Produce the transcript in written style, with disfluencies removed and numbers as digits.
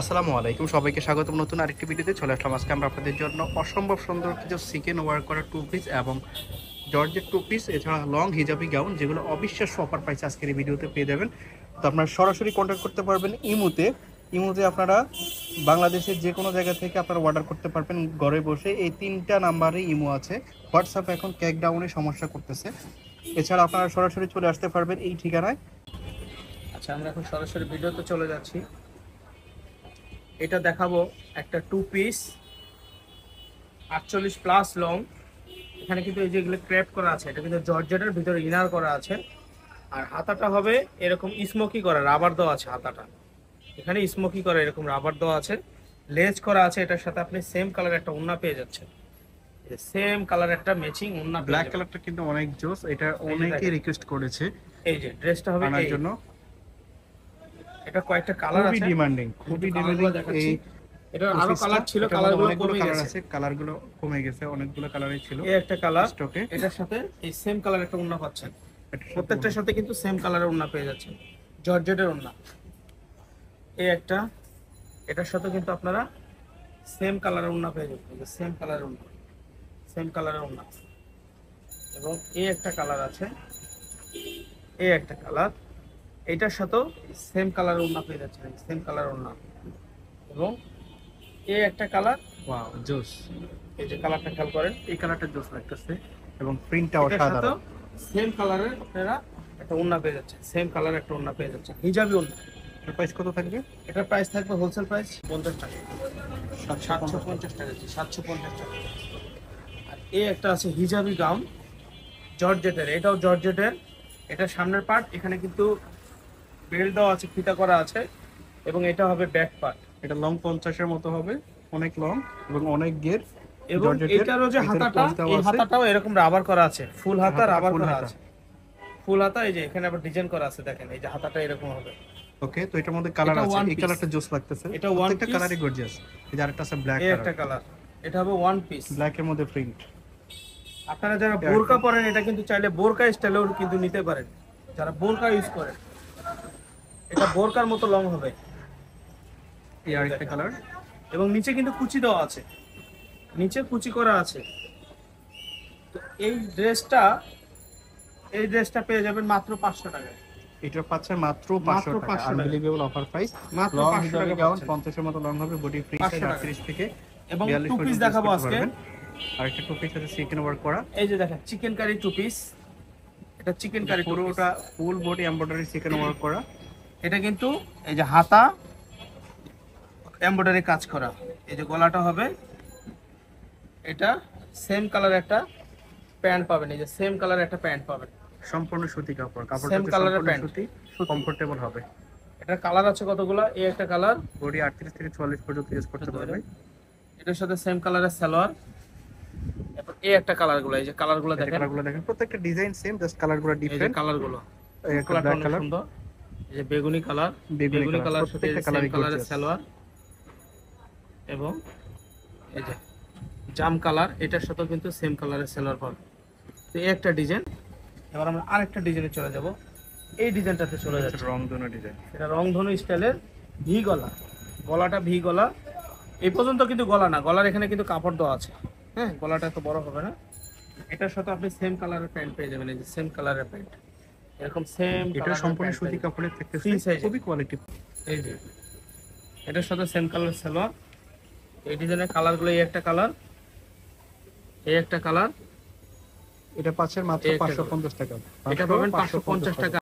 আসসালামু আলাইকুম, সবাইকে স্বাগতম নতুন আরেকটি ভিডিওতে। চলে আসলাম আজকে আমরা আপনাদের জন্য অসম্ভব সুন্দর কিছু সিকেন ওয়ার্ক করা টু পিস এবং জর্জেট টু পিস, এছাড়া লং হিজাবি গাউন, যেগুলো অবিশ্বাস্য অফার প্রাইস আজকের এই ভিডিওতে পেয়ে যাবেন। তো আপনারা সরাসরি কন্ট্যাক্ট করতে পারবেন ইমুতে আপনারা বাংলাদেশের যে কোনো জায়গা থেকে আপনারা অর্ডার করতে পারবেন ঘরে বসে। এই তিনটা নাম্বারে ইমো আছে। হোয়াটসঅ্যাপ এখন ক্যাকডাউনে সমস্যা করতেছে। এছাড়া আপনারা সরাসরি চলে আসতে পারবেন এই ঠিকানায়। আচ্ছা, আমরা এখন সরাসরি ভিডিওতে চলে যাচ্ছি। এটা দেখাবো একটা টু পিস 48 প্লাস লং। এখানে কিন্তু এই যেগুলো ক্র্যাপ করা আছে, এটা কিন্তু জর্জেটের ভিতরে ইনার করা আছে। আর হাতাটা হবে এরকম স্মোকি করা, রাবার দেওয়া আছে হাতাটা। এখানে স্মোকি করা এরকম রাবার দেওয়া আছে, লেজ করা আছে। এটার সাথে আপনি সেম কালার একটা ওড়না পেয়ে যাচ্ছেন। সেম কালার একটা ম্যাচিং ওড়না। ব্ল্যাক কালারটা কিন্তু অনেক জোস, এটা অনেকেই রিকোয়েস্ট করেছে। এই যে ড্রেসটা হবে আনার জন্য এটা কয়েকটা কালার আছে, খুবই ডিমান্ডিং। এই এটা আরো কালার ছিল, কালারগুলো কমে গেছে। কালারগুলো কমে গেছে, অনেকগুলো কালারই ছিল। এই একটা কালার স্টকে, এটার সাথে এই সেম কালার একটা ওড়না পাচ্ছেন। প্রত্যেকটার সাথে কিন্তু সেম কালারের ওড়না পেয়ে যাচ্ছেন, জর্জেটের ওড়না। এই একটা, এটার সাথে কিন্তু আপনারা সেম কালারের ওড়না পেয়ে যাবেন, সেম কালারের ওড়না, সেম কালারের ওড়না। এবং এই একটা কালার আছে, এই একটা কালার, এটার সাথেও সেম কালারের ওড়না পেয়ে যাচ্ছেন, সেম কালার ওড়না। এবং এই একটা কালার, ওয়াও জোস। এই যে কালারটা খেয়াল করেন, এই কালারটা জোস লাগতেছে এবং প্রিন্টটা অসাধারণ। সেম কালারের আপনারা একটা ওড়না পেয়ে যাচ্ছেন, সেম কালারের একটা ওড়না পেয়ে যাচ্ছেন, হিজাবি ওড়না। এর প্রাইস কত থাকবে? এটার প্রাইস থাকবে হোলসেল প্রাইস 50 টাকা, 750 টাকা, 750 টাকা। আর এই একটা আছে হিজাবি গাউন জর্জেটের, এটাও জর্জেটের। এটা সামনের পার্ট, এখানে কিন্তু বেল্ট দেওয়া আছে, ফিতা করা আছে। এবং এটা হবে ব্যাক পার্ট। এটা লং 50 এর মতো হবে, অনেক লং এবং অনেক গের। এবং এটারও যে হাতাটা, এই হাতাটাও এরকম রাবার করা আছে, ফুল হাতা রাবার করা আছে, ফুল হাতা। এই যে এখানে আবার ডিজাইন করা আছে, দেখেন এই যে হাতাটা এরকম হবে। ওকে, তো এটার মধ্যে কালার আছে, এই কালারটা জোস লাগতেছে। এটা ওয়ান একটা কালারই গর্জিয়াস। এই যে আরেকটা আছে ব্ল্যাক এই কালার, একটা কালার, এটা হবে ওয়ান পিস ব্ল্যাক এর মধ্যে প্রিন্ট। আপনারা যারা বোরকা পরেন, এটা কিন্তু চাইলে বোরকা স্টাইলেও কিন্তু নিতে পারেন, যারা বোরকা ইউজ করেন। এটা বোরকার মতো লং হবে। এই আরেকটা কালার, এবং নিচে কিন্তু কুচি দেওয়া আছে, নিচে কুচি করা আছে। তো এই ড্রেসটা পেয়ে যাবেন মাত্র 500 টাকায়। এটা পাচ্ছে মাত্র 500 টাকা। Unbelievable offer price. মাত্র 500 টাকা গাউন 50 এর মতো লং হবে, বডি ফ্রি সাইজ 38 থেকে এবং 42 টু পিস দেখাবো আজকে। আর একটা টু পিস আছে সিকেন ওয়ার্ক করা। এই যে দেখেন চিকেন কারি টু পিস, এটা চিকেন কারি পুরোটা ফুল বডি এমব্রয়ডারি সিকেন ওয়ার্ক করা। এটা কিন্তু এই যে হাতা এমব্রয়ডারি কাজ করা। এই যে গলাটা হবে, এটা সেম কালার একটা প্যান্ট পাবেন, এই যে সেম কালার একটা প্যান্ট পাবেন, সম্পূর্ণ সুতি কাপড়, কাপড়টা সেম কালারের সম্পূর্ণ প্যান্ট, সুতি, কমফোর্টেবল হবে। এটার কালার আছে কতগুলো, এই একটা কালার, বডি 38 থেকে 44 পর্যন্ত ইউজ করতে পারবে। এটার সাথে সেম কালারের সালোয়ার। এরপর এই একটা কালারগুলো, এই যে কালারগুলো দেখেন, কালারগুলো দেখেন, প্রত্যেকটা ডিজাইন সেম, জাস্ট কালারগুলো ডিফারেন্ট। কালারগুলো এই একটা ব্ল্যাক কালার, সুন্দর, এই যে বেগুনি কালার, বেগুনি কালার সাথে সেম কালারের সালোয়ার। এবং এই যে জাম কালার, এটার সাথেও কিন্তু সেম কালারের সালোয়ার পাবেন। তো এই একটা ডিজাইন। এবার আমরা আরেকটা ডিজাইনে চলে যাব। এই ডিজাইনটাতে চলে যাচ্ছে, রংধনু ডিজাইন। এটা রংধনু স্টাইলের ভি গলা, গলাটা ভি গলা। এই পর্যন্ত কিন্তু গলা না, গলার এখানে কিন্তু কাপড় দেওয়া আছে। হ্যাঁ, গলাটা এত বড় হবে না। এটার সাথে আপনি সেম কালারের প্যান্ট পেয়ে যাবেন, এই যে সেম কালারের প্যান্ট, এরকম সেম। এটা সম্পূর্ণ সুতি কাপড়ের থেকে খুবই কোয়ালিটি। এই যে এটার সাথে সেম কালার সালোয়ার। এই ডিজাইনের কালারগুলো, এই একটা কালার, এই একটা কালার। এটা পাচ্ছেন মাত্র 550 টাকা। এটা পাবেন 550 টাকা।